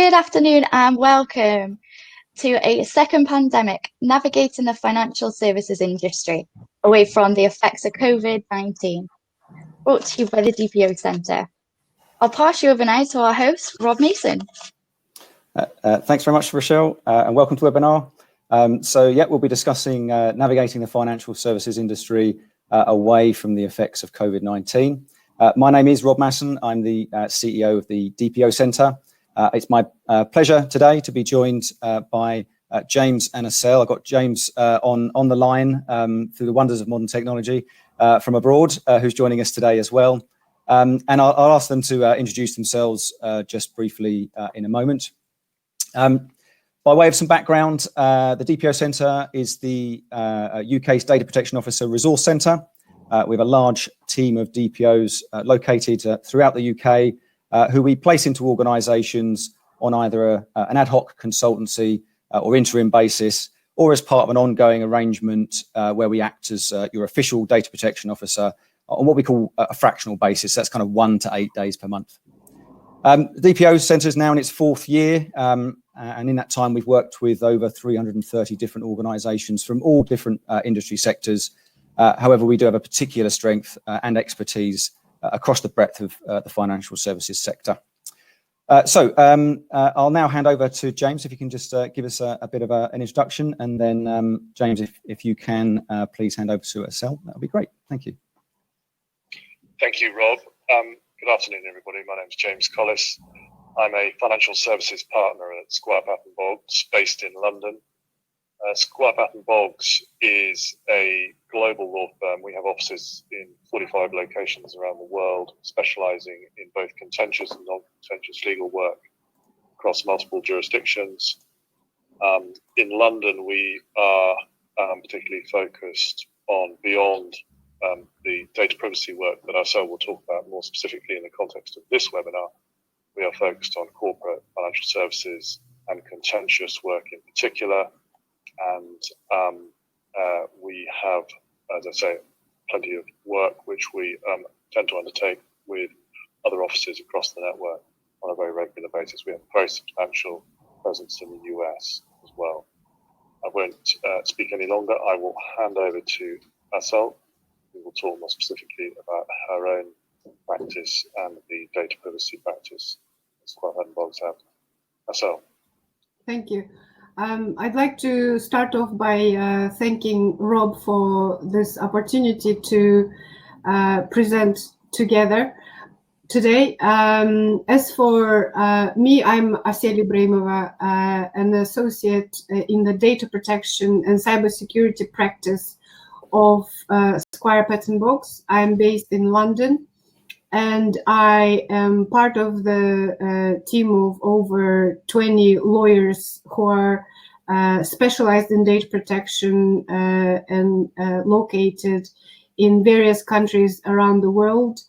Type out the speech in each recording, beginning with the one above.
Good afternoon and welcome to a second pandemic, navigating the financial services industry away from the effects of COVID-19, brought to you by the DPO Centre. I'll pass you over now to our host, Rob Mason. Thanks very much, Rochelle, and welcome to the webinar. We'll be discussing navigating the financial services industry away from the effects of COVID-19. My name is Rob Mason. I'm the CEO of the DPO Centre. It's my pleasure today to be joined by James and Asel. I've got James on the line through the wonders of modern technology from abroad, who's joining us today as well. And I'll ask them to introduce themselves just briefly in a moment. By way of some background, the DPO Centre is the UK's Data Protection Officer Resource Centre. We have a large team of DPOs located throughout the UK who we place into organisations on either an ad hoc consultancy or interim basis, or as part of an ongoing arrangement where we act as your official data protection officer on what we call a fractional basis. That's kind of 1 to 8 days per month. The DPO Centre is now in its 4th year, and in that time we've worked with over 330 different organisations from all different industry sectors. However, we do have a particular strength and expertise across the breadth of the financial services sector. I'll now hand over to James, if you can just give us a bit of an introduction, and then James, if you can please hand over to Asel, that would be great. Thank you. Thank you, Rob. Good afternoon, everybody. My name is James Collis. I'm a financial services partner at Squire Patton Boggs, based in London. Squire Patton Boggs is a global law firm. We have offices in 45 locations around the world, specialising in both contentious and non-contentious legal work across multiple jurisdictions. In London, we are particularly focused on beyond the data privacy work that Asel will talk about more specifically in the context of this webinar. We are focused on corporate financial services and contentious work in particular. And we have, as I say, plenty of work which we tend to undertake with other offices across the network on a very regular basis. We have a very substantial presence in the US as well. I won't speak any longer. I will hand over to Asel, who will talk more specifically about her own practice and the data privacy practice that Squire Patton Boggs have. Asel. Thank you. I'd like to start off by thanking Rob for this opportunity to present together today. As for me, I'm Asel Ibrahimova, an associate in the data protection and cybersecurity practice of Squire Patton Boggs. I'm based in London, and I am part of the team of over 20 lawyers who are specialized in data protection and located in various countries around the world.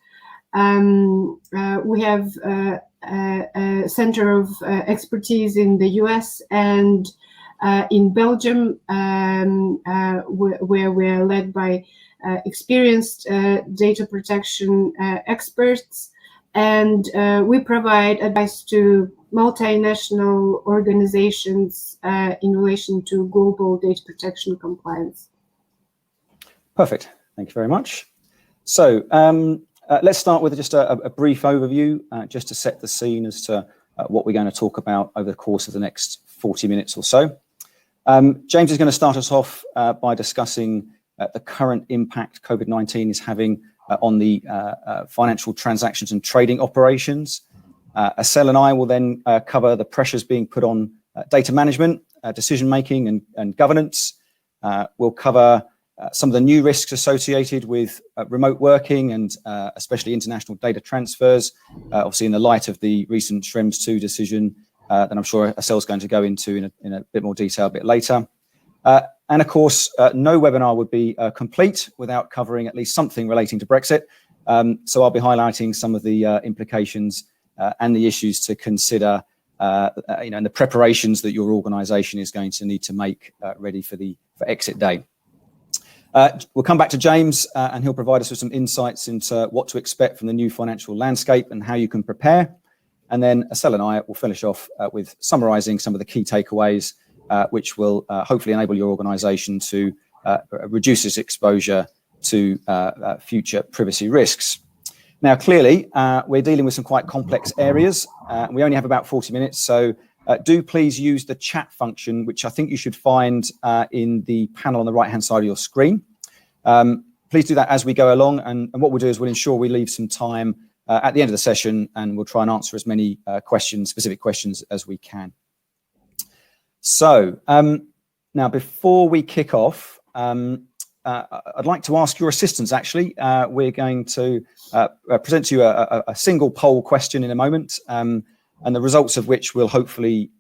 We have a center of expertise in the US and in Belgium, where we are led by experienced data protection experts, and we provide advice to multinational organizations in relation to global data protection compliance. Perfect. Thank you very much. So let's start with just a brief overview, just to set the scene as to what we're going to talk about over the course of the next 40 minutes or so. James is going to start us off by discussing the current impact COVID-19 is having on the financial transactions and trading operations. Asel and I will then cover the pressures being put on data management, decision-making and governance. We'll cover some of the new risks associated with remote working and especially international data transfers, obviously in the light of the recent Schrems II decision that I'm sure Asel's going to go into in a bit more detail a bit later. And of course, no webinar would be complete without covering at least something relating to Brexit. So I'll be highlighting some of the implications and the issues to consider, and the preparations that your organisation is going to need to make ready for exit day. We'll come back to James and he'll provide us with some insights into what to expect from the new financial landscape and how you can prepare. And then Estelle and I will finish off with summarising some of the key takeaways, which will hopefully enable your organisation to reduce its exposure to future privacy risks. Now, clearly, we're dealing with some quite complex areas. We only have about 40 minutes, so do please use the chat function, which I think you should find in the panel on the right-hand side of your screen. Please do that as we go along, and what we'll do is we'll ensure we leave some time at the end of the session, and we'll try and answer as many specific questions as we can. So now, before we kick off, I'd like to ask your assistance, actually. We're going to present to you a single poll question in a moment, and the results of which we'll hopefully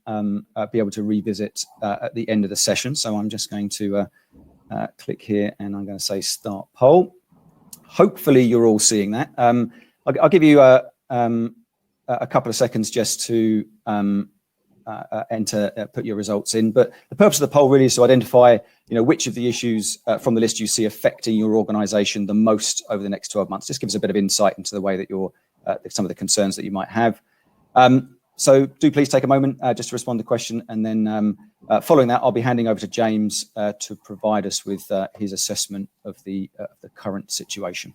be able to revisit at the end of the session. So I'm just going to click here, and I'm going to say start poll. Hopefully you're all seeing that. I'll give you a couple of seconds just to put your results in. But the purpose of the poll really is to identify, which of the issues from the list you see affecting your organisation the most over the next 12 months. Just gives a bit of insight into the way that some of the concerns that you might have. So do please take a moment just to respond to the question, and then following that, I'll be handing over to James to provide us with his assessment of the current situation.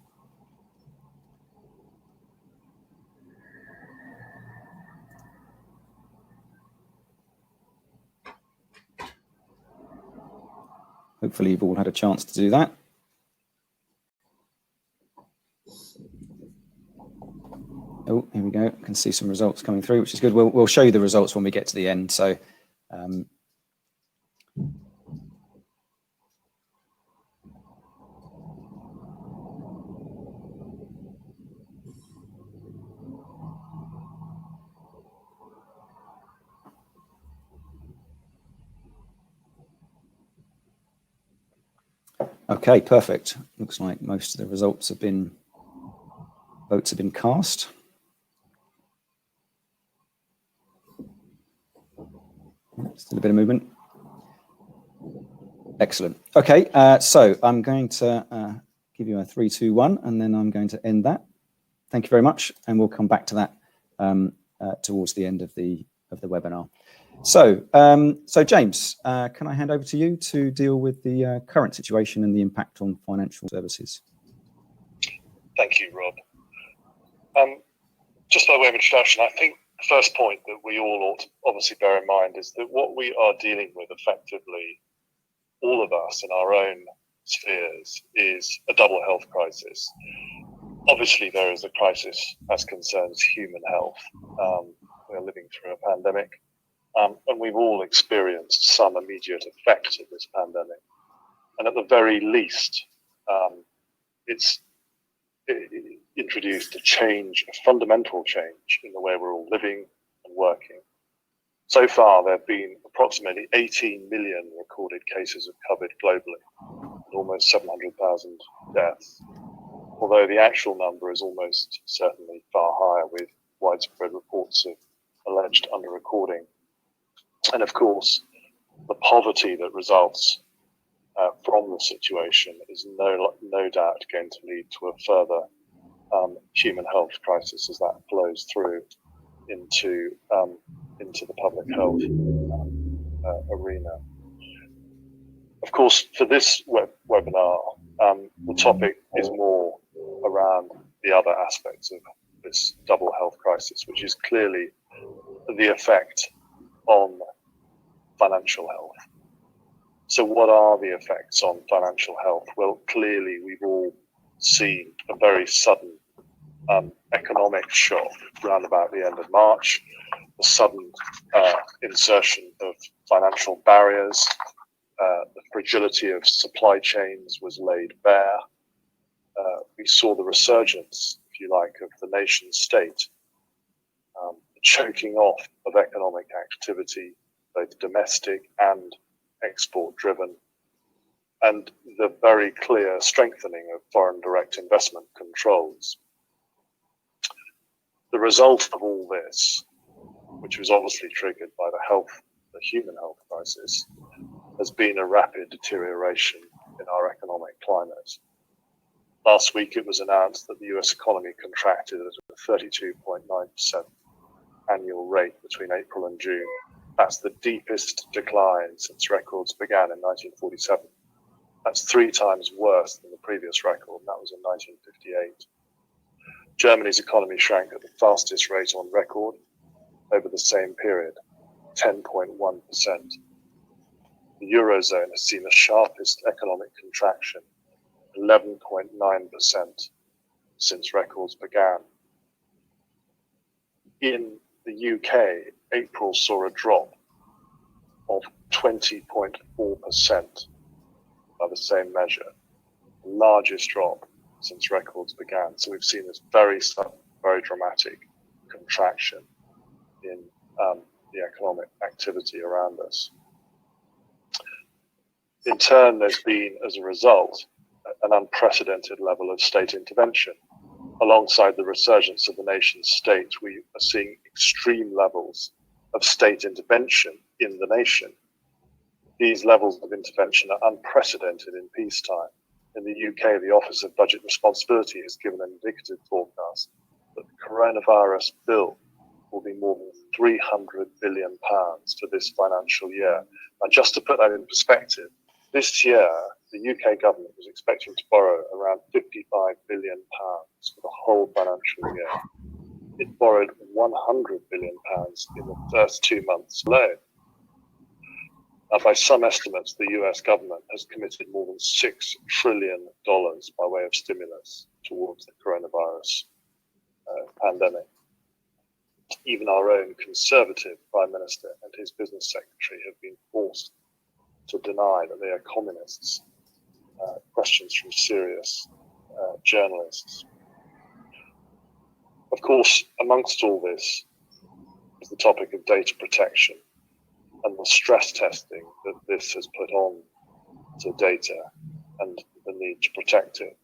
Hopefully you've all had a chance to do that. Oh, here we go. I can see some results coming through, which is good. We'll show you the results when we get to the end. So, okay, perfect. Looks like most of the votes have been cast. Still a bit of movement. Excellent. Okay, so I'm going to give you a 3, 2, 1, and then I'm going to end that. Thank you very much, and we'll come back to that towards the end of the webinar. So, James, can I hand over to you to deal with the current situation and the impact on financial services? Thank you, Rob. Just by way of introduction, I think the first point that we all ought to obviously bear in mind is that what we are dealing with effectively, all of us in our own spheres, is a double health crisis. Obviously, there is a crisis as concerns human health. We're living through a pandemic, and we've all experienced some immediate effects of this pandemic. And at the very least, it's introduced a fundamental change in the way we're all living and working. So far, there have been approximately 18 million recorded cases of COVID globally, and almost 700,000 deaths, although the actual number is almost certainly far higher, with widespread reports of alleged under-recording. And of course, the poverty that results from the situation is no doubt going to lead to a further human health crisis as that flows through into the public health arena. Of course, for this webinar, the topic is more around the other aspects of this double health crisis, which is clearly the effect on financial health. So what are the effects on financial health? Well, clearly we've all seen a very sudden economic shock around about the end of March, the sudden insertion of financial barriers, the fragility of supply chains was laid bare. We saw the resurgence, if you like, of the nation state, the choking off of economic activity, both domestic and export driven, and the very clear strengthening of foreign direct investment controls. The result of all this, which was obviously triggered by the human health crisis, has been a rapid deterioration in our economic climate. Last week, it was announced that the US economy contracted at a 32.9% annual rate between April and June. That's the deepest decline since records began in 1947. That's 3 times worse than the previous record, and that was in 1958. Germany's economy shrank at the fastest rate on record over the same period, 10.1%. The Eurozone has seen the sharpest economic contraction, 11.9%, since records began. In the UK, April saw a drop of 20.4% by the same measure, the largest drop since records began. So we've seen this very sudden, very dramatic contraction in the economic activity around us. In turn, there's been, as a result, an unprecedented level of state intervention. Alongside the resurgence of the nation state, we are seeing extreme levels of state intervention in the nation. These levels of intervention are unprecedented in peacetime. In the UK, the Office of Budget Responsibility has given an indicative forecast that the coronavirus bill will be more than £300 billion for this financial year. And just to put that in perspective, this year, the UK government was expecting to borrow around £55 billion for the whole financial year. It borrowed £100 billion in the first 2 months alone. Now, by some estimates, the US government has committed more than $6 trillion by way of stimulus towards the coronavirus pandemic. Even our own Conservative Prime Minister and his business secretary have been forced to deny that they are communists. Questions from serious journalists. Of course, amongst all this is the topic of data protection and the stress testing that this has put on to data and the need to protect it.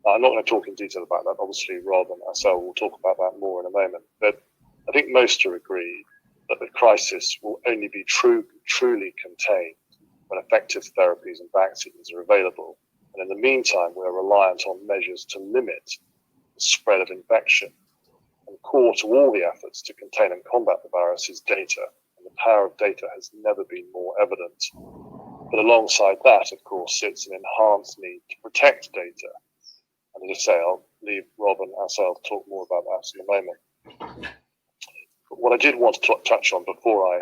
Now, I'm not going to talk in detail about that. Obviously, Rob and Asel will talk about that more in a moment. But I think most are agreed that the crisis will only be truly contained when effective therapies and vaccines are available. And in the meantime, we're reliant on measures to limit the spread of infection. And core to all the efforts to contain and combat the virus is data. And the power of data has never been more evident. But alongside that, of course, sits an enhanced need to protect data. And as I say, I'll leave Rob and Asel to talk more about that in a moment. But what I did want to touch on before I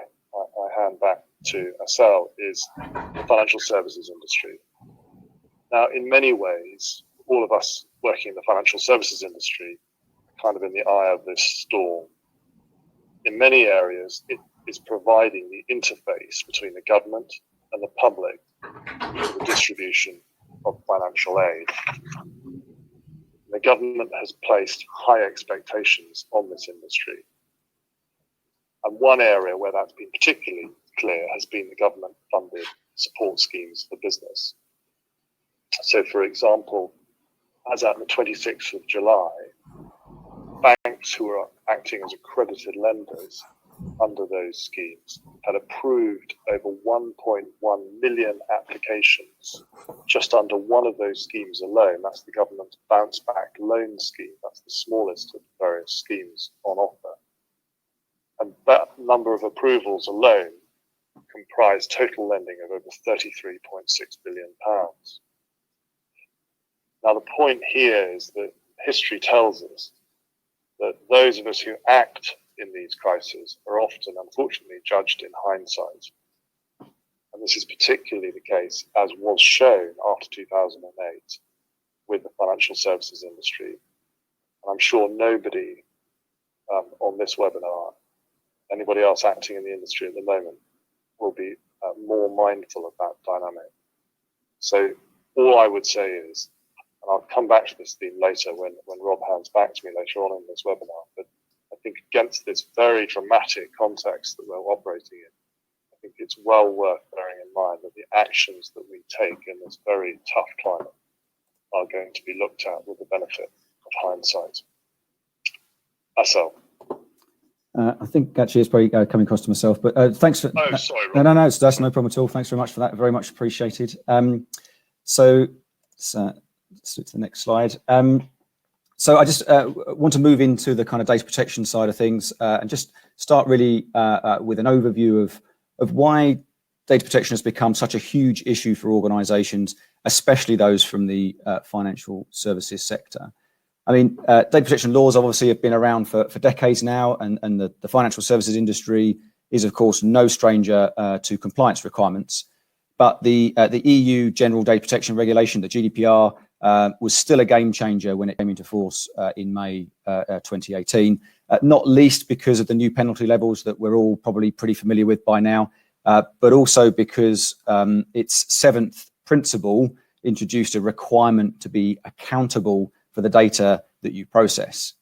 hand back to Asel is the financial services industry. Now, in many ways, all of us working in the financial services industry are kind of in the eye of this storm. In many areas, it is providing the interface between the government and the public for the distribution of financial aid. The government has placed high expectations on this industry. And one area where that's been particularly clear has been the government-funded support schemes for business. So, for example, as at the 26th of July, banks who are acting as accredited lenders under those schemes had approved over 1.1 million applications just under one of those schemes alone. That's the government's bounce back loan scheme. That's the smallest of the various schemes on offer. And that number of approvals alone comprised total lending of over £33.6 billion. Now, the point here is that history tells us that those of us who act in these crises are often, unfortunately, judged in hindsight. And this is particularly the case, as was shown after 2008 with the financial services industry. And I'm sure nobody on this webinar, anybody else acting in the industry at the moment, will be more mindful of that dynamic. So all I would say is, and I'll come back to this theme later when Rob hands back to me later on in this webinar, but I think against this very dramatic context that we're operating in, I think it's well worth bearing in mind that the actions that we take in this very tough climate are going to be looked at with the benefit of hindsight. Asel. I think actually it's probably coming across to myself, but thanks for. Oh, sorry, Rob. No, that's no problem at all. Thanks very much for that. Very much appreciated. So let's look to the next slide. So I just want to move into the kind of data protection side of things and just start really with an overview of why data protection has become such a huge issue for organizations, especially those from the financial services sector. I mean, data protection laws obviously have been around for decades now, and the financial services industry is, of course, no stranger to compliance requirements. But the EU General Data Protection Regulation, the GDPR, was still a game changer when it came into force in May 2018, not least because of the new penalty levels that we're all probably pretty familiar with by now, but also because its seventh principle introduced a requirement to be accountable for the data that you process.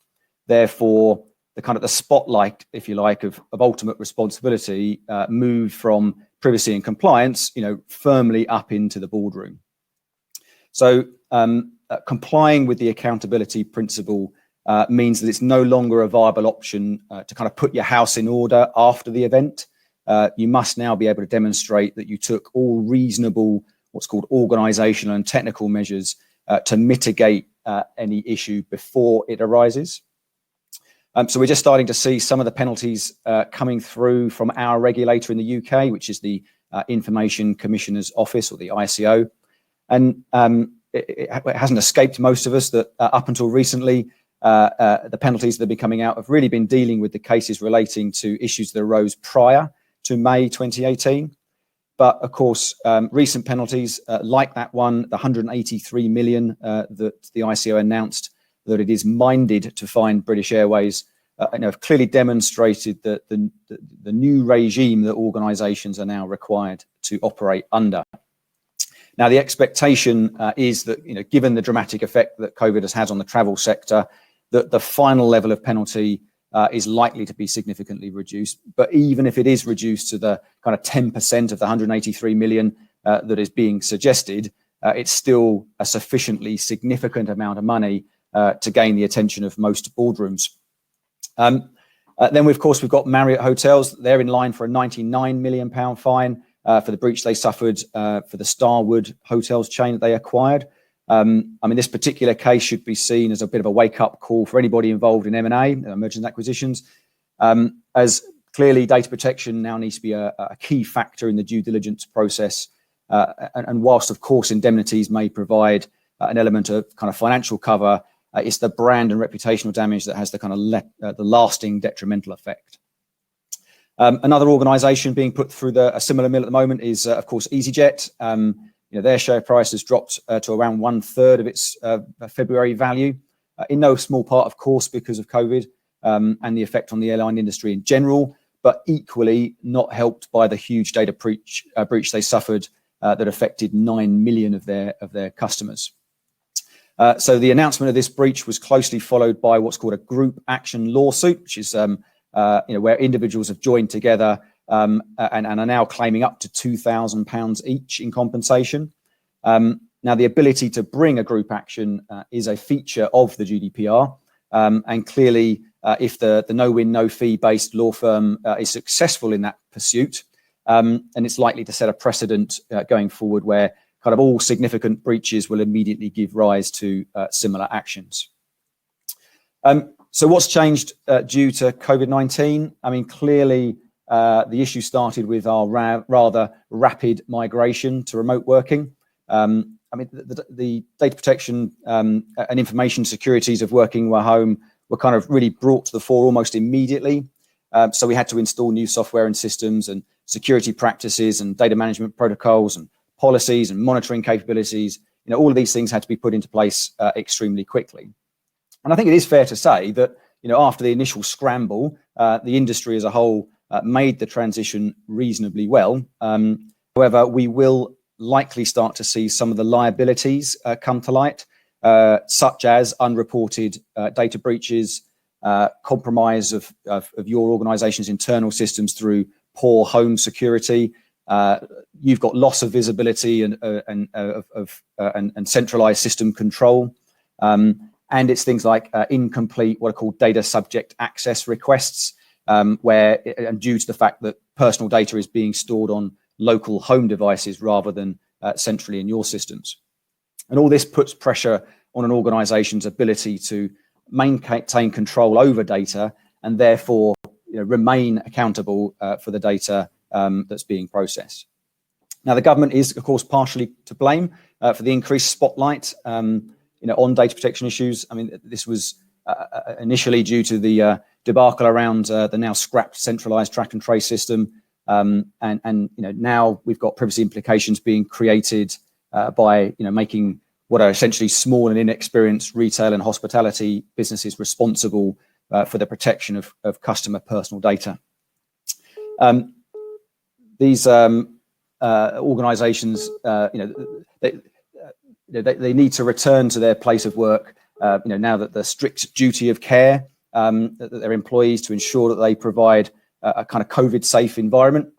Therefore, the spotlight, if you like, of ultimate responsibility moved from privacy and compliance, firmly up into the boardroom. So complying with the accountability principle means that it's no longer a viable option to kind of put your house in order after the event. You must now be able to demonstrate that you took all reasonable, what's called organizational and technical measures to mitigate any issue before it arises. So we're just starting to see some of the penalties coming through from our regulator in the UK, which is the Information Commissioner's Office, or the ICO. And it hasn't escaped most of us that up until recently, the penalties that have been coming out have really been dealing with the cases relating to issues that arose prior to May 2018. But of course, recent penalties like that one, the 183 million that the ICO announced that it is minded to fine British Airways, have clearly demonstrated that the new regime that organisations are now required to operate under. Now, the expectation is that, given the dramatic effect that COVID has had on the travel sector, that the final level of penalty is likely to be significantly reduced. But even if it is reduced to the kind of 10% of the 183 million that is being suggested, it's still a sufficiently significant amount of money to gain the attention of most boardrooms. Then, of course, we've got Marriott Hotels. They're in line for a £99 million fine for the breach they suffered for the Starwood Hotels chain that they acquired. I mean, this particular case should be seen as a bit of a wake-up call for anybody involved in M&A, mergers and acquisitions, as clearly data protection now needs to be a key factor in the due diligence process. And whilst, of course, indemnities may provide an element of kind of financial cover, it's the brand and reputational damage that has the kind of the lasting detrimental effect. Another organisation being put through a similar mill at the moment is, of course, EasyJet. Their share price has dropped to around 1/3 of its February value, in no small part, of course, because of COVID and the effect on the airline industry in general, but equally not helped by the huge data breach they suffered that affected 9 million of their customers. So the announcement of this breach was closely followed by what's called a group action lawsuit, which is where individuals have joined together and are now claiming up to £2,000 each in compensation. Now, the ability to bring a group action is a feature of the GDPR, and clearly, if the no-win, no-fee based law firm is successful in that pursuit, and it's likely to set a precedent going forward where kind of all significant breaches will immediately give rise to similar actions. So what's changed due to COVID-19? I mean, clearly, the issue started with our rather rapid migration to remote working. I mean, the data protection and information securities of working from home were kind of really brought to the fore almost immediately. So we had to install new software and systems and security practices and data management protocols and policies and monitoring capabilities. All of these things had to be put into place extremely quickly. And I think it is fair to say that, after the initial scramble, the industry as a whole made the transition reasonably well. However, we will likely start to see some of the liabilities come to light, such as unreported data breaches, compromise of your organization's internal systems through poor home security. You've got loss of visibility and centralized system control. And it's things like incomplete, what are called data subject access requests, where, and due to the fact that personal data is being stored on local home devices rather than centrally in your systems. And all this puts pressure on an organization's ability to maintain control over data and therefore remain accountable for the data that's being processed. Now, the government is, of course, partially to blame for the increased spotlight on data protection issues. I mean, this was initially due to the debacle around the now scrapped centralized track and trace system. And now we've got privacy implications being created by making what are essentially small and inexperienced retail and hospitality businesses responsible for the protection of customer personal data. These organizations, they need to return to their place of work now that the strict duty of care that their employees to ensure that they provide a kind of COVID safe environment.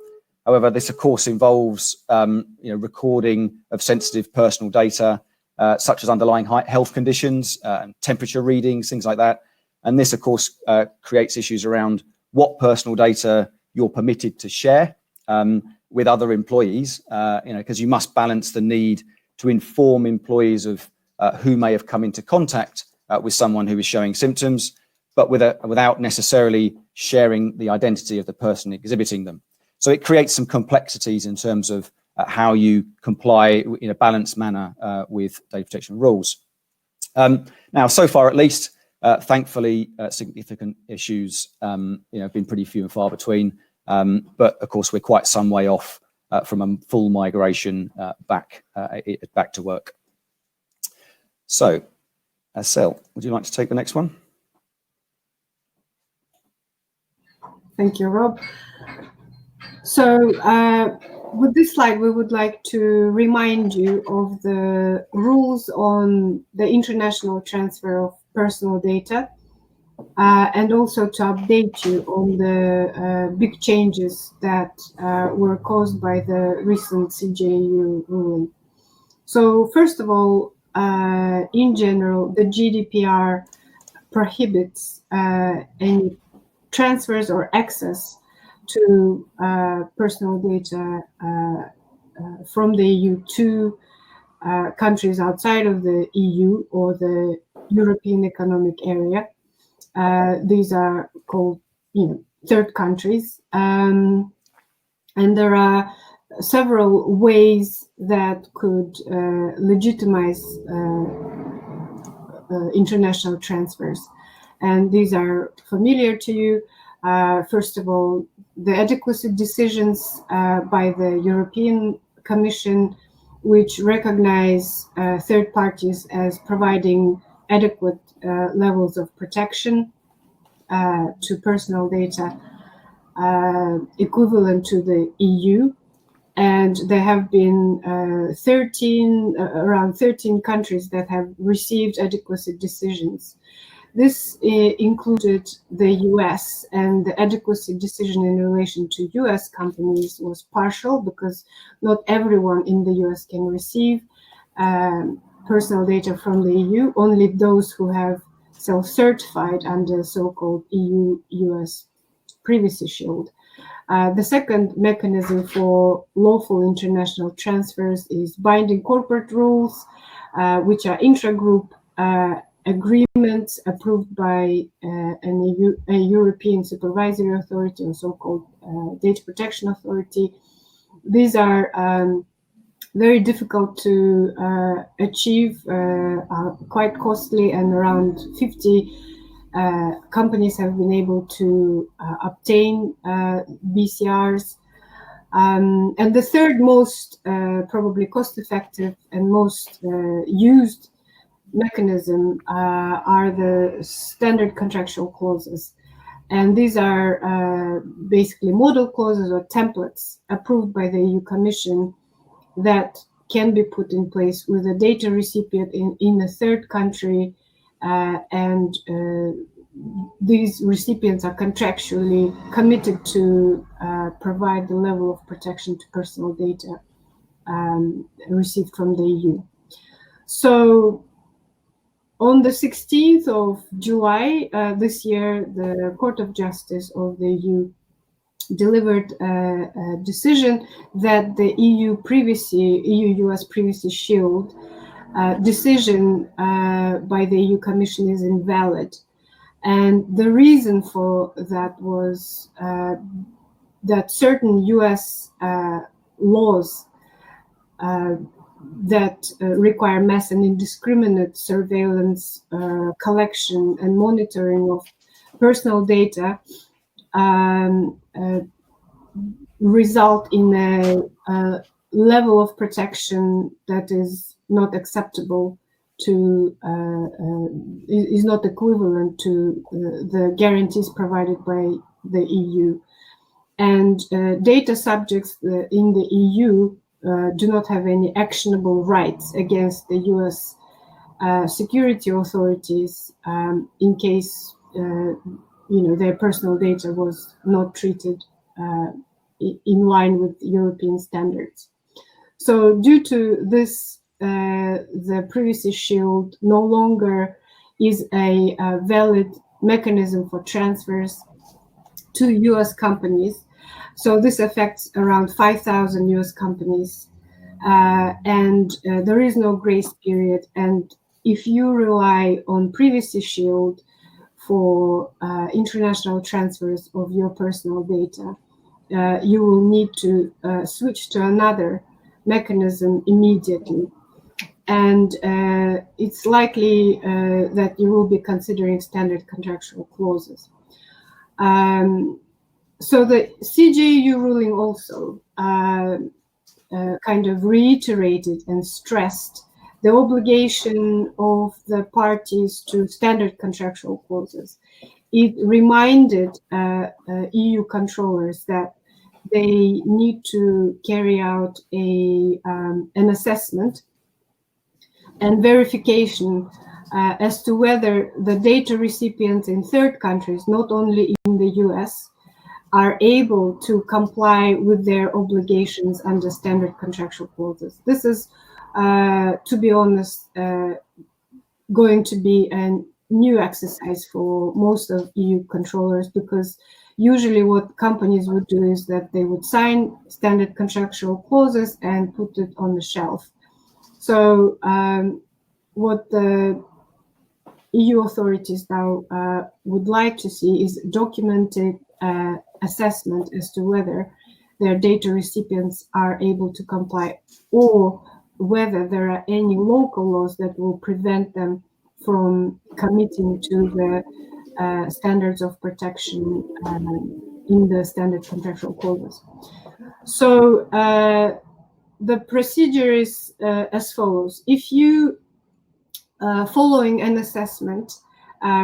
However, this of course involves recording of sensitive personal data such as underlying health conditions, temperature readings, things like that. And this of course creates issues around what personal data you're permitted to share with other employees, because you must balance the need to inform employees of who may have come into contact with someone who is showing symptoms, but without necessarily sharing the identity of the person exhibiting them. So it creates some complexities in terms of how you comply in a balanced manner with data protection rules. Now, so far at least, thankfully, significant issues have been pretty few and far between. But of course, we're quite some way off from a full migration back to work. So, Sel, would you like to take the next one? Thank you, Rob. So with this slide, we would like to remind you of the rules on the international transfer of personal data, and also to update you on the big changes that were caused by the recent CJEU ruling. So first of all, in general, the GDPR prohibits any transfers or access to personal data from the EU to countries outside of the EU or the European Economic Area. These are called, third countries, and there are several ways that could legitimize international transfers, and these are familiar to you. First of all, the adequacy decisions by the European Commission, which recognize third parties as providing adequate levels of protection to personal data equivalent to the EU. And there have been around 13 countries that have received adequacy decisions. This included the US, and the adequacy decision in relation to US companies was partial because not everyone in the US can receive personal data from the EU, only those who have self-certified under so-called EU-US Privacy Shield. The second mechanism for lawful international transfers is binding corporate rules, which are intra-group agreements approved by a European supervisory authority or so-called data protection authority. These are very difficult to achieve, are quite costly, and around 50 companies have been able to obtain BCRs. And the third most probably cost-effective and most used mechanism are the standard contractual clauses. And these are basically model clauses or templates approved by the EU Commission that can be put in place with a data recipient in a third country, and these recipients are contractually committed to provide the level of protection to personal data received from the EU. So on the 16th of July this year, the Court of Justice of the EU delivered a decision that the EU-US Privacy Shield decision by the EU Commission is invalid. And the reason for that was that certain US laws that require mass and indiscriminate surveillance, collection, and monitoring of personal data result in a level of protection that is not acceptable to, is not equivalent to the guarantees provided by the EU. And data subjects in the EU do not have any actionable rights against the US security authorities in case their personal data was not treated in line with European standards. So due to this, the Privacy Shield no longer is a valid mechanism for transfers to US companies. So this affects around 5,000 US companies, and there is no grace period. And if you rely on Privacy Shield for international transfers of your personal data, you will need to switch to another mechanism immediately. And it's likely that you will be considering standard contractual clauses. So the CJEU ruling also kind of reiterated and stressed the obligation of the parties to standard contractual clauses. It reminded EU controllers that they need to carry out an assessment and verification as to whether the data recipients in third countries, not only in the US, are able to comply with their obligations under standard contractual clauses. This is, to be honest, going to be a new exercise for most of EU controllers, because usually what companies would do is that they would sign standard contractual clauses and put it on the shelf. So what the EU authorities now would like to see is documented assessment as to whether their data recipients are able to comply, or whether there are any local laws that will prevent them from committing to the standards of protection in the standard contractual clauses. So the procedure is as follows. If you, following an assessment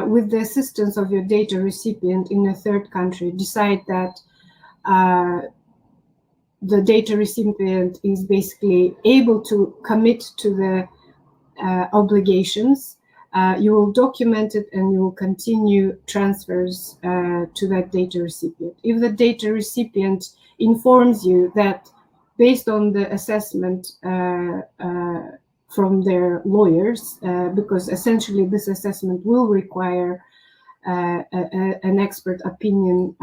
with the assistance of your data recipient in a third country, decide that the data recipient is basically able to commit to the obligations, you will document it and you will continue transfers to that data recipient. If the data recipient informs you that, based on the assessment from their lawyers, because essentially this assessment will require an expert opinion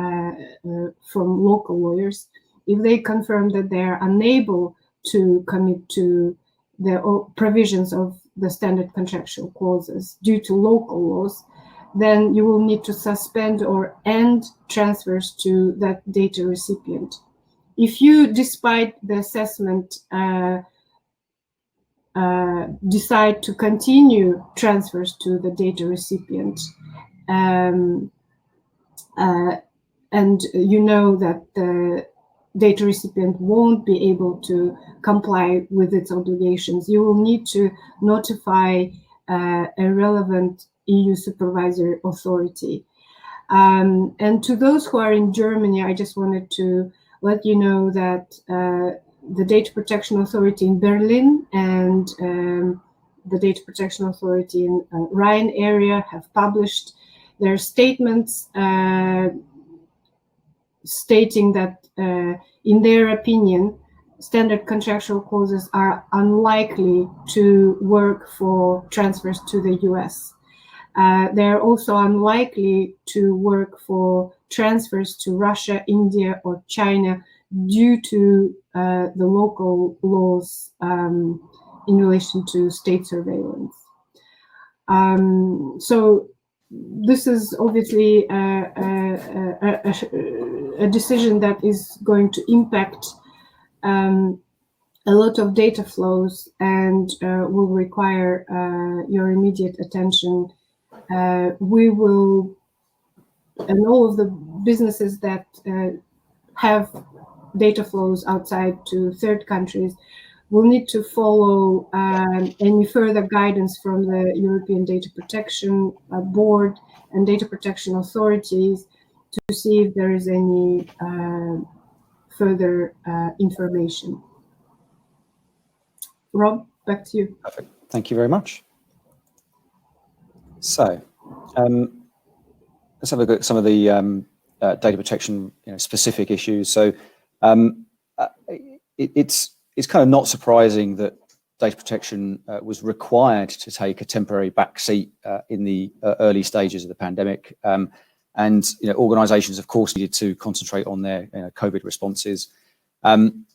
from local lawyers. If they confirm that they are unable to commit to the provisions of the standard contractual clauses due to local laws, then you will need to suspend or end transfers to that data recipient. If you, despite the assessment, decide to continue transfers to the data recipient, and you know that the data recipient won't be able to comply with its obligations, you will need to notify a relevant EU supervisory authority. And to those who are in Germany, I just wanted to let you know that the Data Protection Authority in Berlin and the Data Protection Authority in Rhine area have published their statements stating that, in their opinion, standard contractual clauses are unlikely to work for transfers to the US. They're also unlikely to work for transfers to Russia, India, or China due to the local laws in relation to state surveillance. So this is obviously a decision that is going to impact a lot of data flows and will require your immediate attention. We will, and all of the businesses that have data flows outside to third countries will need to follow any further guidance from the European Data Protection Board and data protection authorities to see if there is any further information. Rob, back to you. Perfect. Thank you very much. So let's have a look at some of the data protection specific issues. So it's kind of not surprising that data protection was required to take a temporary backseat in the early stages of the pandemic. And organizations, of course, needed to concentrate on their COVID responses.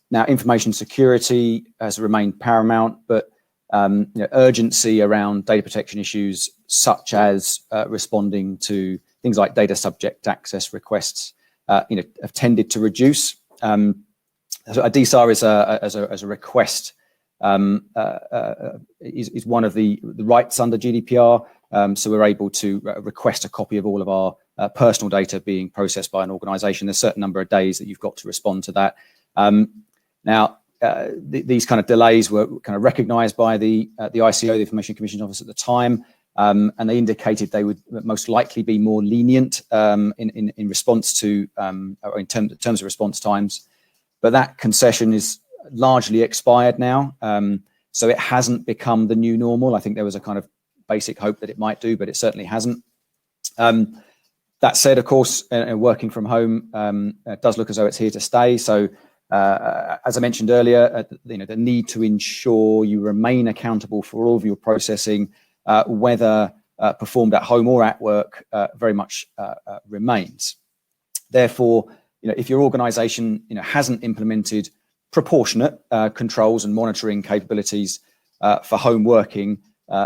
Now, information security has remained paramount, but urgency around data protection issues, such as responding to things like data subject access requests, have tended to reduce. So a DSAR as a request is one of the rights under GDPR. So we're able to request a copy of all of our personal data being processed by an organization. There's a certain number of days that you've got to respond to that. Now, these kind of delays were kind of recognized by the ICO, the Information Commission Office at the time, and they indicated they would most likely be more lenient in response to, or in terms of response times. But that concession is largely expired now. So it hasn't become the new normal. I think there was a kind of basic hope that it might do, but it certainly hasn't. That said, of course, working from home does look as though it's here to stay. So as I mentioned earlier, the need to ensure you remain accountable for all of your processing, whether performed at home or at work, very much remains. Therefore, if your organization hasn't implemented proportionate controls and monitoring capabilities for home working,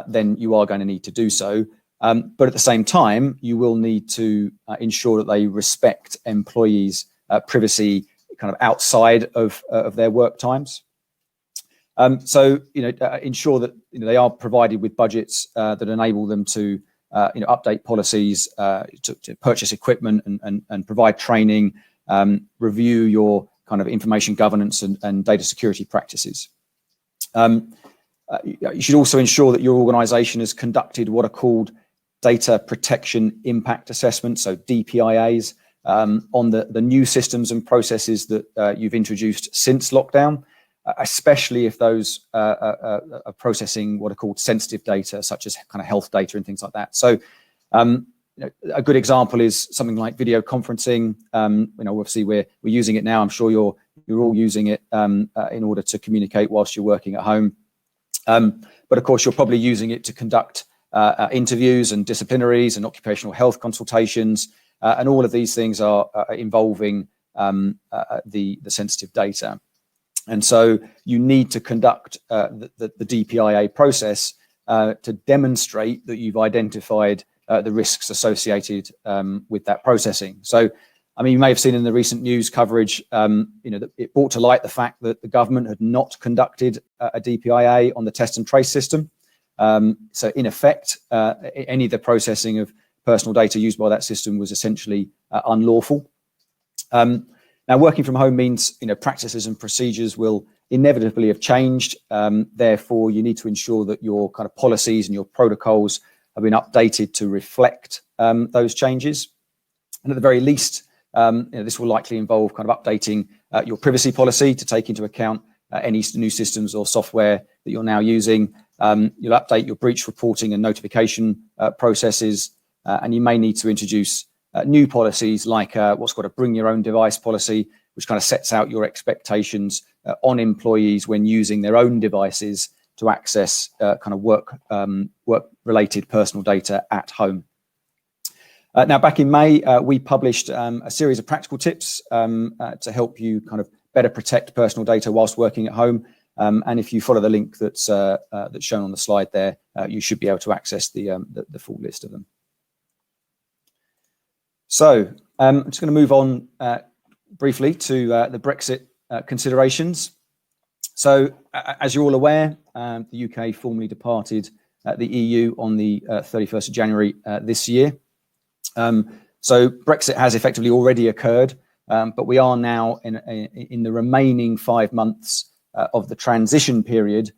then you are going to need to do so. But at the same time, you will need to ensure that they respect employees' privacy kind of outside of their work times. So ensure that they are provided with budgets that enable them to update policies, to purchase equipment and provide training, review your kind of information governance and data security practices. You should also ensure that your organization has conducted what are called data protection impact assessments, so DPIAs, on the new systems and processes that you've introduced since lockdown, especially if those are processing what are called sensitive data, such as kind of health data and things like that. So a good example is something like video conferencing. Obviously we're using it now. I'm sure you're all using it in order to communicate whilst you're working at home. But of course, you're probably using it to conduct interviews and disciplinaries and occupational health consultations. And all of these things are involving the sensitive data. And so you need to conduct the DPIA process to demonstrate that you've identified the risks associated with that processing. So, I mean, you may have seen in the recent news coverage, that it brought to light the fact that the government had not conducted a DPIA on the test and trace system. So in effect, any of the processing of personal data used by that system was essentially unlawful. Now, working from home means, practices and procedures will inevitably have changed. Therefore, you need to ensure that your kind of policies and your protocols have been updated to reflect those changes. And at the very least, this will likely involve kind of updating your privacy policy to take into account any new systems or software that you're now using. You'll update your breach reporting and notification processes, and you may need to introduce new policies like what's called a bring your own device policy, which kind of sets out your expectations on employees when using their own devices to access kind of work related personal data at home. Now, back in May, we published a series of practical tips to help you kind of better protect personal data whilst working at home. And if you follow the link that's shown on the slide there, you should be able to access the full list of them. So I'm just going to move on briefly to the Brexit considerations. So as you're all aware, the UK formally departed the EU on the 31st of January this year. So Brexit has effectively already occurred, but we are now in the remaining 5 months of the transition period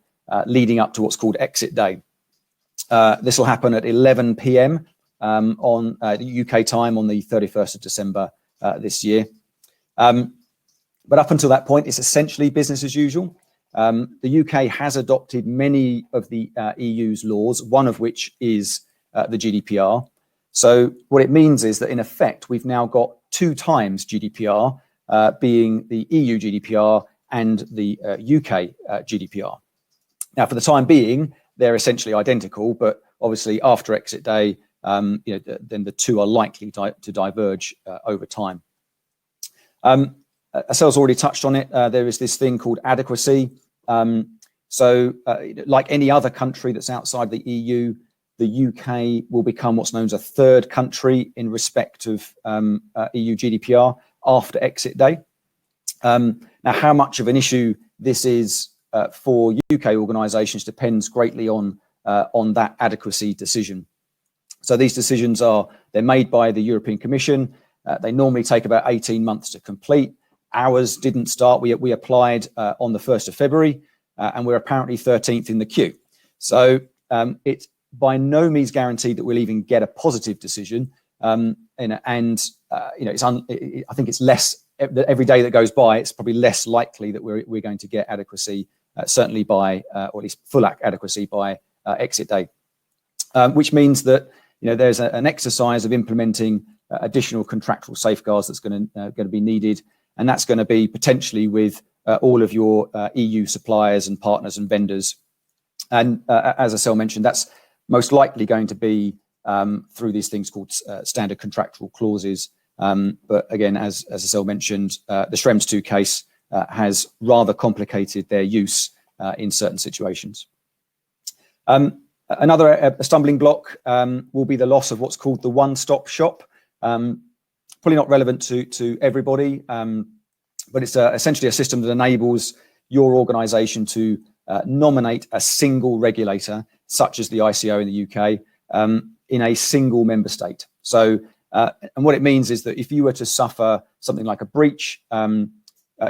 leading up to what's called exit day. This will happen at 11 p.m. On the UK time on the 31st of December this year. But up until that point, it's essentially business as usual. The UK has adopted many of the EU's laws, one of which is the GDPR. So what it means is that in effect, we've now got 2 times GDPR, being the EU GDPR and the UK GDPR. Now, for the time being, they're essentially identical, but obviously after exit day, then the 2 are likely to diverge over time. Asel's already touched on it. There is this thing called adequacy. Like any other country that's outside the EU, the UK will become what's known as a third country in respect of EU GDPR after exit day. Now, how much of an issue this is for UK organisations depends greatly on that adequacy decision. So these decisions they're made by the European Commission. They normally take about 18 months to complete. Ours didn't start. We applied on the 1st of February, and we're apparently 13th in the queue. So it's by no means guaranteed that we'll even get a positive decision. I think it's less, every day that goes by, it's probably less likely that we're going to get adequacy, certainly by, or at least full adequacy by exit day, which means that there's an exercise of implementing additional contractual safeguards that's going to be needed, and that's going to be potentially with all of your EU suppliers and partners and vendors. And as Asel mentioned, that's most likely going to be through these things called standard contractual clauses. But again, as Asel mentioned, the Schrems II case has rather complicated their use in certain situations. Another stumbling block will be the loss of what's called the one-stop shop. Probably not relevant to everybody, but it's essentially a system that enables your organisation to nominate a single regulator, such as the ICO in the UK, in a single member state. So, and what it means is that if you were to suffer something like a breach,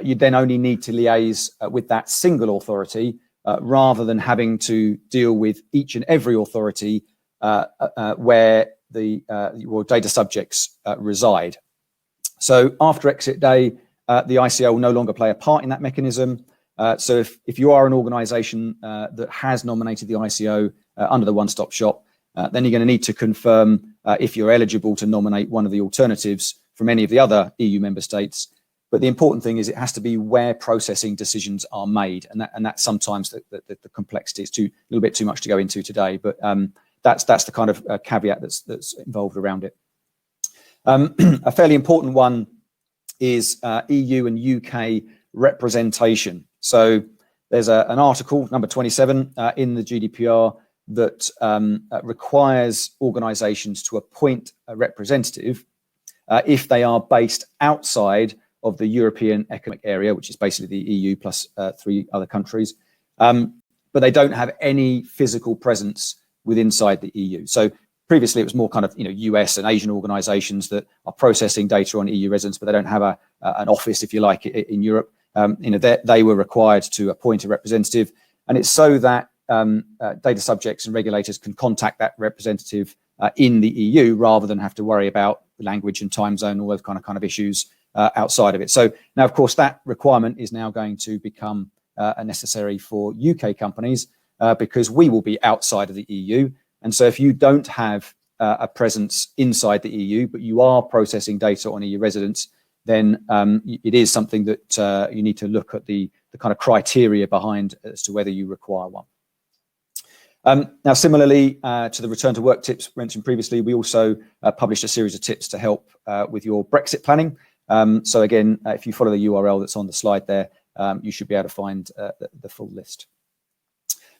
you'd then only need to liaise with that single authority, rather than having to deal with each and every authority where your data subjects reside. So after exit day, the ICO will no longer play a part in that mechanism. So if you are an organisation that has nominated the ICO under the one-stop shop, then you're going to need to confirm if you're eligible to nominate one of the alternatives from any of the other EU member states. But the important thing is it has to be where processing decisions are made, and that's sometimes the complexity. It's a little bit too much to go into today, but that's the kind of caveat that's involved around it. A fairly important one is EU and UK representation. So there's an article, number 27, in the GDPR that requires organisations to appoint a representative if they are based outside of the European Economic Area, which is basically the EU plus 3 other countries, but they don't have any physical presence inside the EU. So previously it was more kind of US and Asian organisations that are processing data on EU residents, but they don't have an office, if you like, in Europe. They were required to appoint a representative, and it's so that data subjects and regulators can contact that representative in the EU rather than have to worry about language and time zone, all those kind of issues outside of it. So now, of course, that requirement is now going to become necessary for UK companies because we will be outside of the EU. And so if you don't have a presence inside the EU, but you are processing data on EU residents, then it is something that you need to look at the kind of criteria behind as to whether you require one. Now, similarly to the return to work tips mentioned previously, we also published a series of tips to help with your Brexit planning. So again, if you follow the URL that's on the slide there, you should be able to find the full list.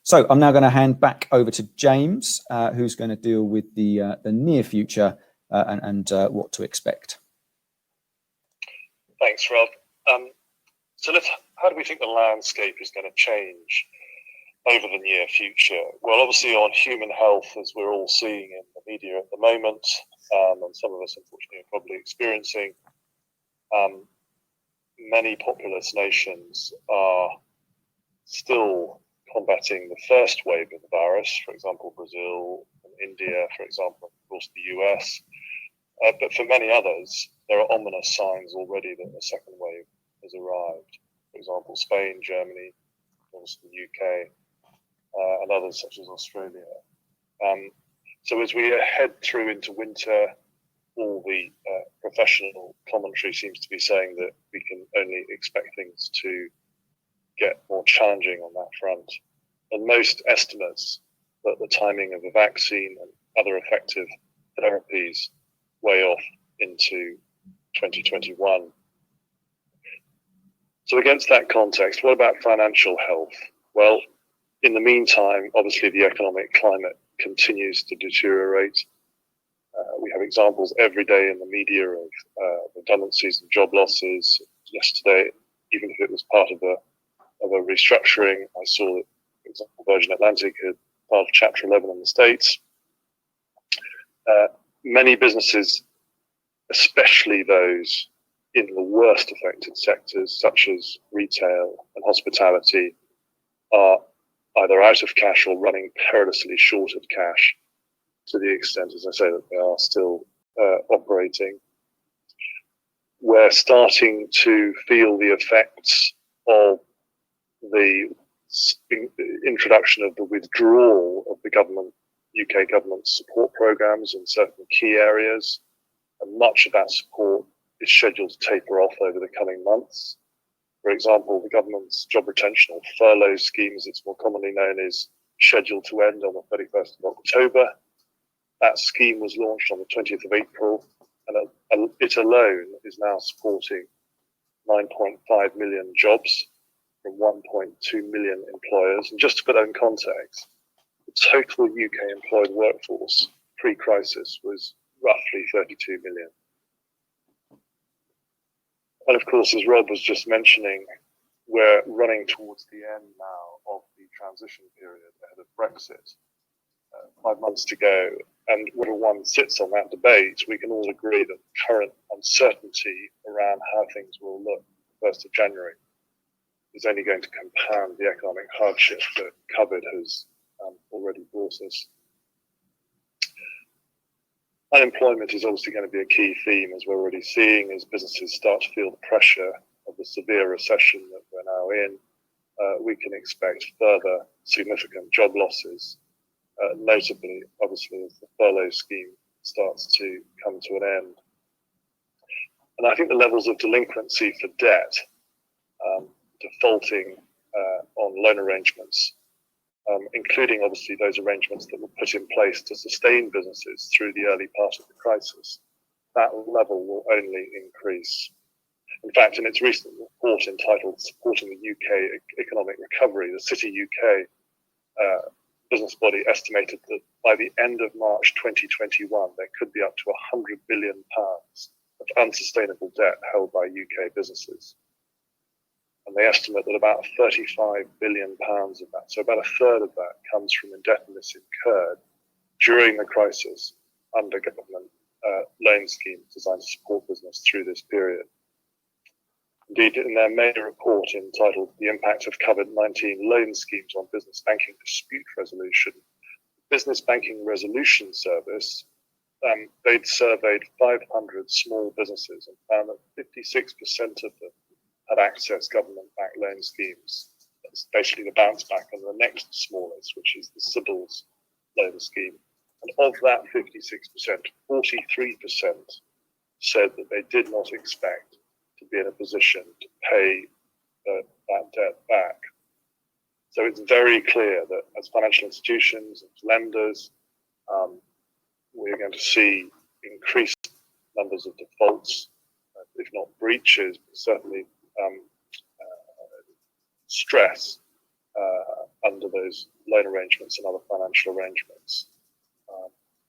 So I'm now going to hand back over to James, who's going to deal with the near future and what to expect. Thanks, Rob. So how do we think the landscape is going to change over the near future? Well, obviously on human health, as we're all seeing in the media at the moment, and some of us unfortunately are probably experiencing, many populous nations are still combating the first wave of the virus, for example, Brazil and India, for example, of course, the US. But for many others, there are ominous signs already that the second wave has arrived. For example, Spain, Germany, also the UK, and others such as Australia. So as we head through into winter, all the professional commentary seems to be saying that we can only expect things to get more challenging on that front. And most estimates that the timing of a vaccine and other effective therapies way off into 2021. So against that context, what about financial health? Well, in the meantime, obviously the economic climate continues to deteriorate. We have examples every day in the media of redundancies and job losses. Yesterday, even if it was part of a restructuring, I saw that, for example, Virgin Atlantic had filed Chapter 11 in the States. Many businesses, especially those in the worst affected sectors, such as retail and hospitality, are either out of cash or running perilously short of cash, to the extent, as I say, that they are still operating. We're starting to feel the effects of the introduction of the withdrawal of the UK government support programs in certain key areas, and much of that support is scheduled to taper off over the coming months. For example, the government's job retention or furlough scheme, as it's more commonly known, is scheduled to end on the 31st of October. That scheme was launched on the 20th of April, and it alone is now supporting 9.5 million jobs from 1.2 million employers. And just to put that in context, the total UK employed workforce pre-crisis was roughly 32 million. And of course, as Rob was just mentioning, we're running towards the end now of the transition period ahead of BREXIT. 5 months to go, and when one sits on that debate, we can all agree that the current uncertainty around how things will look 1st of January is only going to compound the economic hardship that COVID has already brought us. Unemployment is obviously going to be a key theme, as we're already seeing, as businesses start to feel the pressure of the severe recession that we're now in. We can expect further significant job losses, notably, obviously, as the furlough scheme starts to come to an end. And I think the levels of delinquency for debt, defaulting on loan arrangements, including obviously those arrangements that were put in place to sustain businesses through the early part of the crisis, that level will only increase. In fact, in its recent report entitled Supporting the UK Economic Recovery, the City UK business body estimated that by the end of March 2021, there could be up to £100 billion of unsustainable debt held by UK businesses. And they estimate that about £35 billion of that, so about a third of that, comes from indebtedness incurred during the crisis under government loan schemes designed to support business through this period. Indeed, in their May report entitled The Impact of COVID-19 Loan Schemes on Business Banking Dispute Resolution, the Business Banking Resolution Service, they'd surveyed 500 small businesses and found that 56% of them had accessed government-backed loan schemes. That's basically the bounce back and the next smallest, which is the Sybil's loan scheme. And of that 56%, 43% said that they did not expect to be in a position to pay that debt back. So it's very clear that as financial institutions and lenders, we're going to see increased numbers of defaults, if not breaches, but certainly stress under those loan arrangements and other financial arrangements.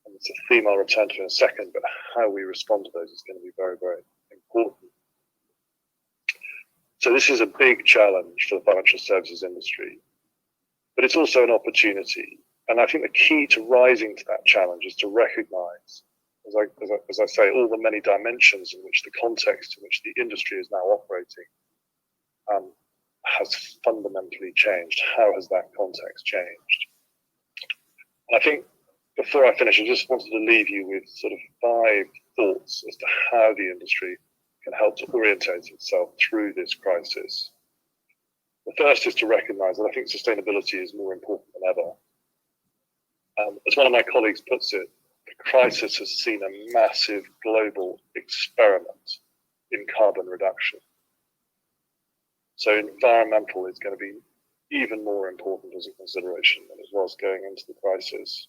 And it's a theme I'll return to in a second, but how we respond to those is going to be very, very important. So this is a big challenge for the financial services industry, but it's also an opportunity. And I think the key to rising to that challenge is to recognize, as I say, all the many dimensions in which the context in which the industry is now operating has fundamentally changed. How has that context changed? And I think before I finish, I just wanted to leave you with sort of 5 thoughts as to how the industry can help to orientate itself through this crisis. The first is to recognize that I think sustainability is more important than ever. As one of my colleagues puts it, the crisis has seen a massive global experiment in carbon reduction. So environmental is going to be even more important as a consideration than it was going into the crisis.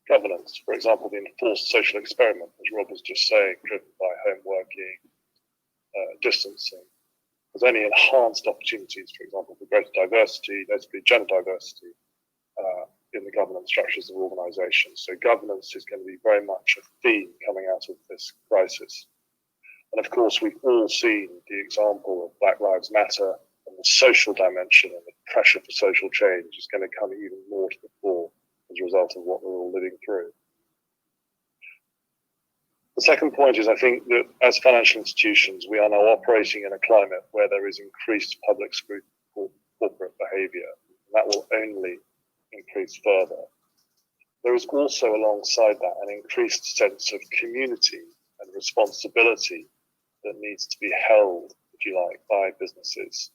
Governance, for example, the enforced social experiment, as Rob was just saying, driven by home working, distancing, has only enhanced opportunities, for example, for greater diversity, notably gender diversity, in the governance structures of organizations. So governance is going to be very much a theme coming out of this crisis. And of course, we've all seen the example of Black Lives Matter, and the social dimension and the pressure for social change is going to come even more to the fore as a result of what we're all living through. The second point is, I think that as financial institutions, we are now operating in a climate where there is increased public scrutiny for corporate behavior. And that will only increase further. There is also alongside that an increased sense of community and responsibility that needs to be held, if you like, by businesses.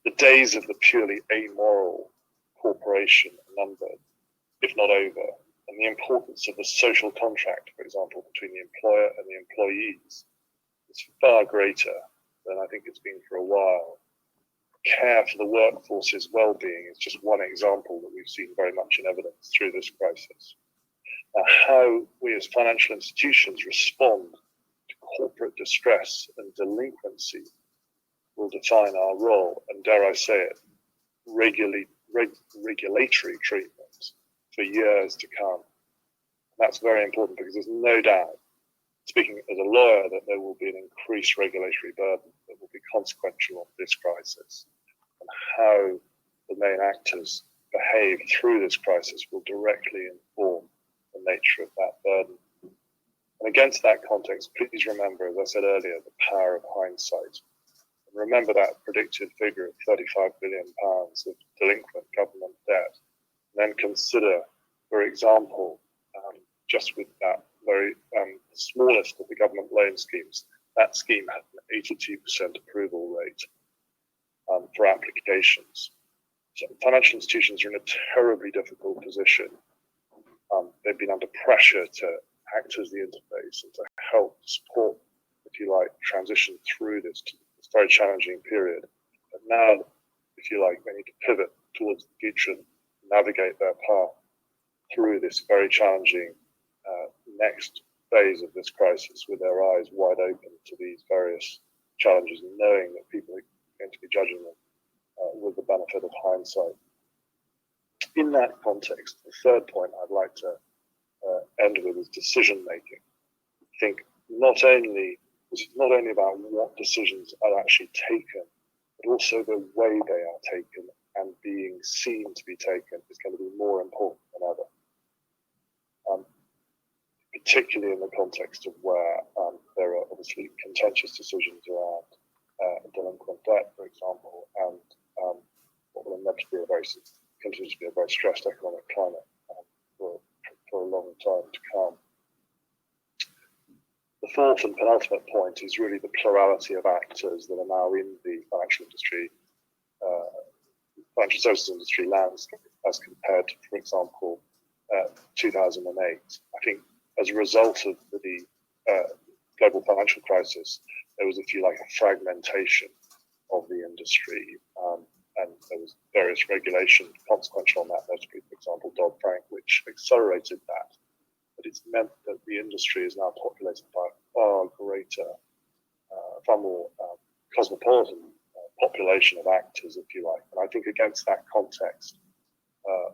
The days of the purely amoral corporation are numbered, if not over. And the importance of the social contract, for example, between the employer and the employees is far greater than I think it's been for a while. Care for the workforce's well-being is just one example that we've seen very much in evidence through this crisis. Now, how we as financial institutions respond to corporate distress and delinquency will define our role, and dare I say it, regulatory treatment for years to come. And that's very important because there's no doubt, speaking as a lawyer, that there will be an increased regulatory burden that will be consequential of this crisis. And how the main actors behave through this crisis will directly inform the nature of that burden. And against that context, please remember, as I said earlier, the power of hindsight. And remember that predicted figure of £35 billion of delinquent government debt. And then consider, for example, just with that very smallest of the government loan schemes, that scheme had an 82% approval rate for applications. So financial institutions are in a terribly difficult position. They've been under pressure to act as the interface and to help support, if you like, transition through this very challenging period. And now, if you like, they need to pivot towards the future and navigate their path through this very challenging next phase of this crisis with their eyes wide open to these various challenges and knowing that people are going to be judging them with the benefit of hindsight. In that context, the third point I'd like to end with is decision making. I think this is not only about what decisions are actually taken, but also the way they are taken and being seen to be taken is going to be more important than ever. Particularly in the context of where there are obviously contentious decisions around delinquent debt, for example, and what will inevitably continue to be a very stressed economic climate for a long time to come. The fourth and penultimate point is really the plurality of actors that are now in the financial services industry landscape as compared to, for example, 2008. I think as a result of the global financial crisis, there was, if you like, a fragmentation of the industry, and there was various regulation consequential on that, notably, for example, Dodd-Frank, which accelerated that. But it's meant that the industry is now populated by far greater, far more cosmopolitan population of actors, if you like. And I think against that context,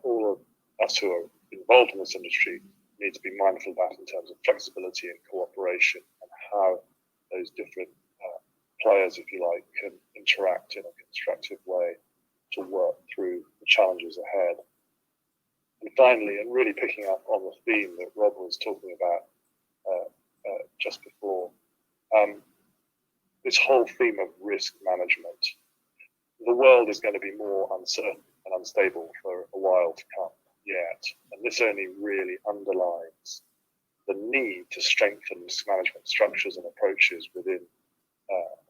all of us who are involved in this industry need to be mindful of that in terms of flexibility and cooperation, and how those different players, if you like, can interact in a constructive way to work through the challenges ahead. And finally, and really picking up on the theme that Rob was talking about just before, this whole theme of risk management. The world is going to be more uncertain and unstable for a while to come yet, and this only really underlines the need to strengthen risk management structures and approaches within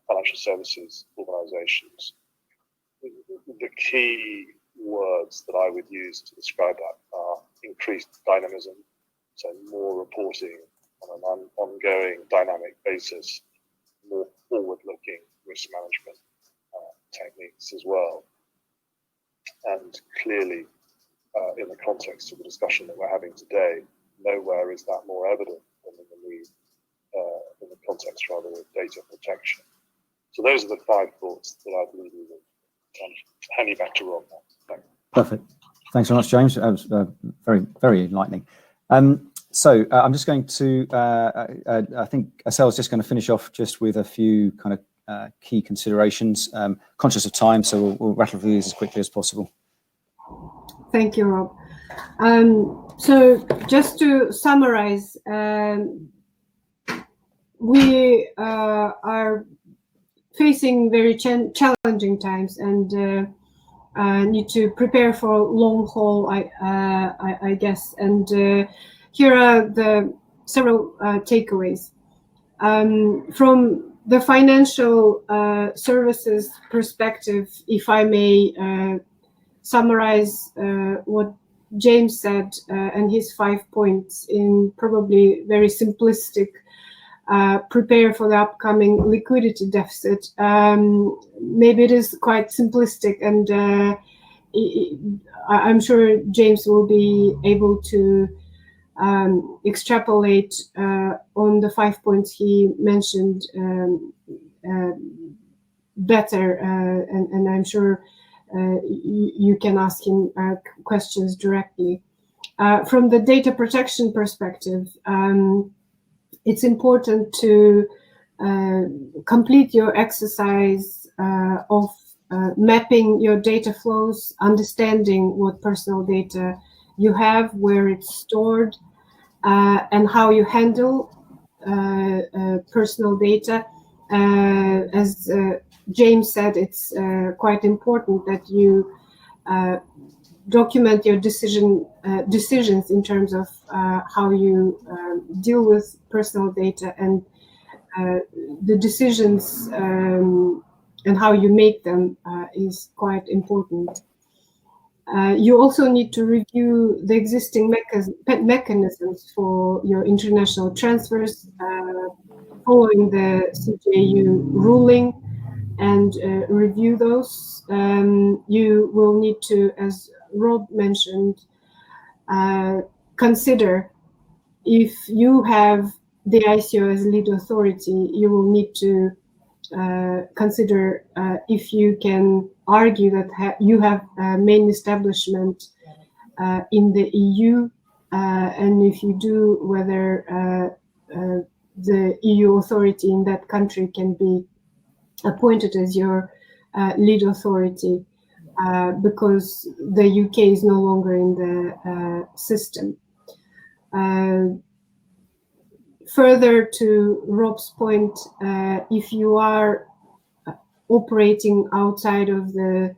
financial services organizations. The key words that I would use to describe that are increased dynamism, so more reporting on an ongoing dynamic basis, more forward-looking risk management techniques as well. And clearly, in the context of the discussion that we're having today, nowhere is that more evident than in the need, in the context rather of data protection. So those are the 5 thoughts that I'd leave you with. Hand you back to Rob now. Thanks. Perfect. Thanks very much, James. That was very, very enlightening. So I'm just going to, I think Asel's just going to finish off just with a few kind of key considerations, conscious of time, so we'll rattle through these as quickly as possible. Thank you, Rob. So just to summarize, we are facing very challenging times and need to prepare for long haul, I guess. And here are the several takeaways. From the financial services perspective, if I may summarize what James said and his 5 points in probably very simplistic, prepare for the upcoming liquidity deficit. Maybe it is quite simplistic, and I'm sure James will be able to extrapolate on the 5 points he mentioned better, and I'm sure you can ask him questions directly. From the data protection perspective, it's important to complete your exercise of mapping your data flows, understanding what personal data you have, where it's stored, and how you handle personal data. As James said, it's quite important that you document your decisions in terms of how you deal with personal data, and the decisions and how you make them is quite important. You also need to review the existing mechanisms for your international transfers following the CJU ruling, and review those. You will need to, as Rob mentioned, consider if you have the ICO as lead authority, you will need to consider if you can argue that you have main establishment in the EU, and if you do, whether the EU authority in that country can be appointed as your lead authority, because the UK is no longer in the system. Further to Rob's point, if you are operating outside of the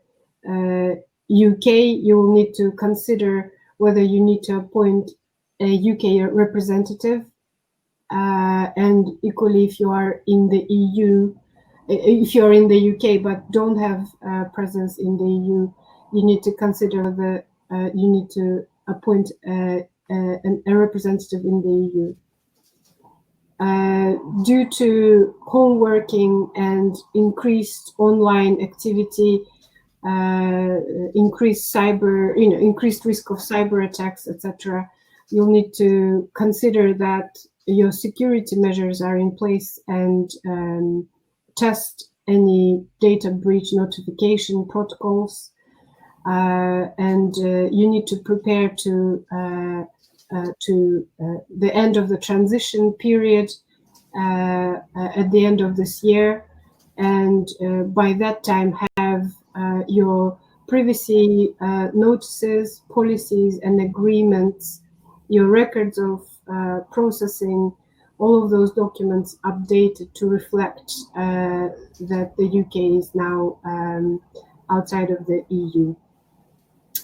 UK, you will need to consider whether you need to appoint a UK representative, and equally if you are in the EU, if you're in the UK but don't have presence in the EU, you need to consider the you need to appoint a representative in the EU. Due to home working and increased online activity, increased risk of cyber attacks, etc., you'll need to consider that your security measures are in place, and test any data breach notification protocols, and you need to prepare to the end of the transition period at the end of this year, and by that time have your privacy notices, policies and agreements, your records of processing, all of those documents updated to reflect that the UK is now outside of the EU.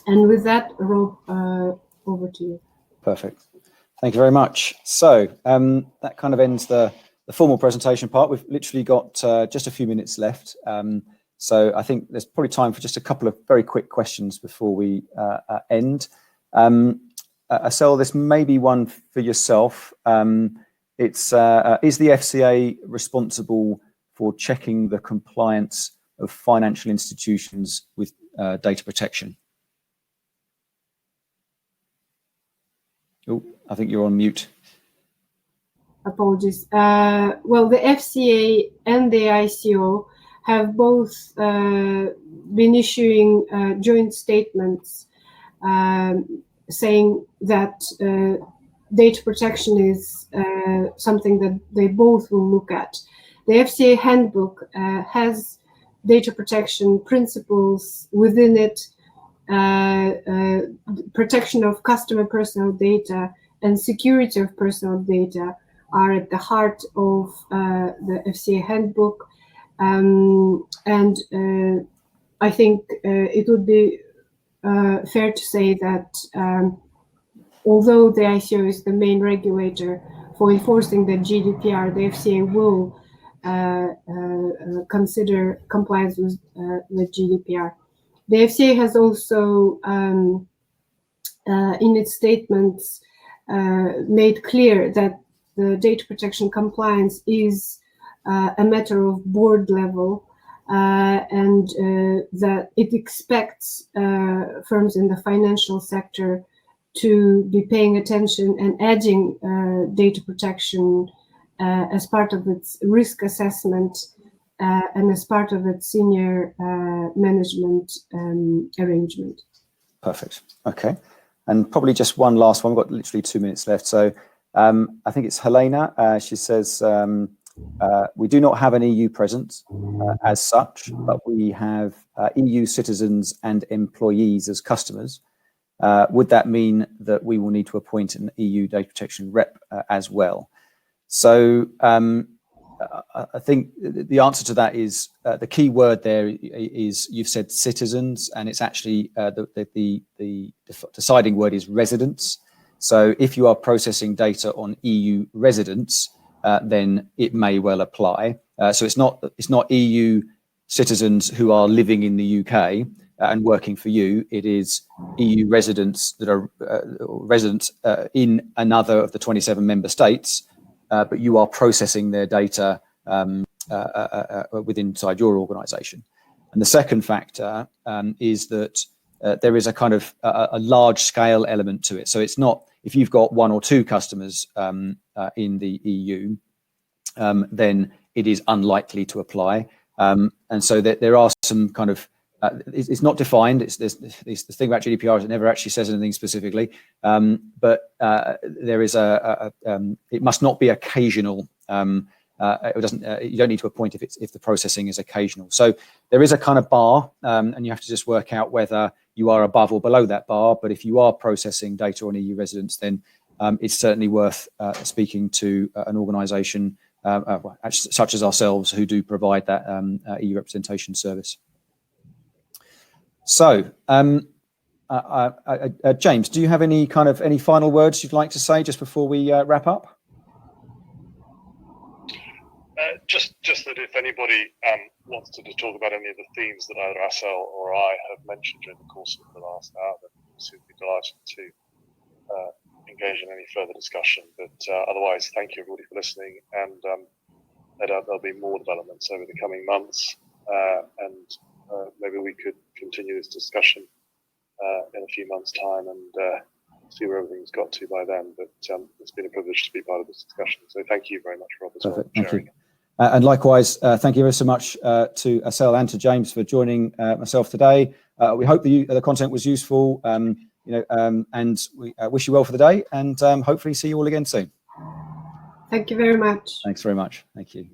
And with that, Rob, over to you. Perfect. Thank you very much. So that kind of ends the formal presentation part. We've literally got just a few minutes left. So I think there's probably time for just a couple of very quick questions before we end. Asel, this may be one for yourself. Is the FCA responsible for checking the compliance of financial institutions with data protection? Oh, I think you're on mute. Apologies. Well, the FCA and the ICO have both been issuing joint statements saying that data protection is something that they both will look at. The FCA handbook has data protection principles within it. Protection of customer personal data and security of personal data are at the heart of the FCA handbook, and I think it would be fair to say that although the ICO is the main regulator for enforcing the GDPR, the FCA will consider compliance with GDPR. The FCA has also, in its statements, made clear that the data protection compliance is a matter of board level, and that it expects firms in the financial sector to be paying attention and adding data protection as part of its risk assessment and as part of its senior management arrangement. Perfect. Okay. And probably just one last one. We've got literally 2 minutes left. So I think it's Helena. She says, we do not have an EU presence as such, but we have EU citizens and employees as customers. Would that mean that we will need to appoint an EU data protection rep as well? So I think the answer to that is the key word there is you've said citizens, and it's actually the deciding word is residents. So if you are processing data on EU residents, then it may well apply. So it's not EU citizens who are living in the UK and working for you. It is EU residents that are residents in another of the 27 member states, but you are processing their data within inside your organisation. And the second factor is that there is a kind of a large scale element to it. So it's not, if you've got 1 or 2 customers in the EU, then it is unlikely to apply. And so there are some kind of, it's not defined. It's the thing about GDPR is it never actually says anything specifically, but there is it must not be occasional. It doesn't. You don't need to appoint if the processing is occasional. So there is a kind of bar, and you have to just work out whether you are above or below that bar. But if you are processing data on EU residents, then it's certainly worth speaking to an organisation such as ourselves who do provide that EU representation service. So, James, do you have any final words you'd like to say just before we wrap up? Just that if anybody wants to talk about any of the themes that either Asel or I have mentioned during the course of the last hour, then we'd be delighted to engage in any further discussion. But otherwise, thank you everybody for listening, and no doubt there'll be more developments over the coming months, and maybe we could continue this discussion in a few months' time and see where everything's got to by then. But it's been a privilege to be part of this discussion. So thank you very much, Rob, as well for sharing. And likewise, thank you ever so much to Asel and to James for joining myself today. We hope the content was useful, and we wish you well for the day, and hopefully see you all again soon. Thank you very much. Thanks very much. Thank you.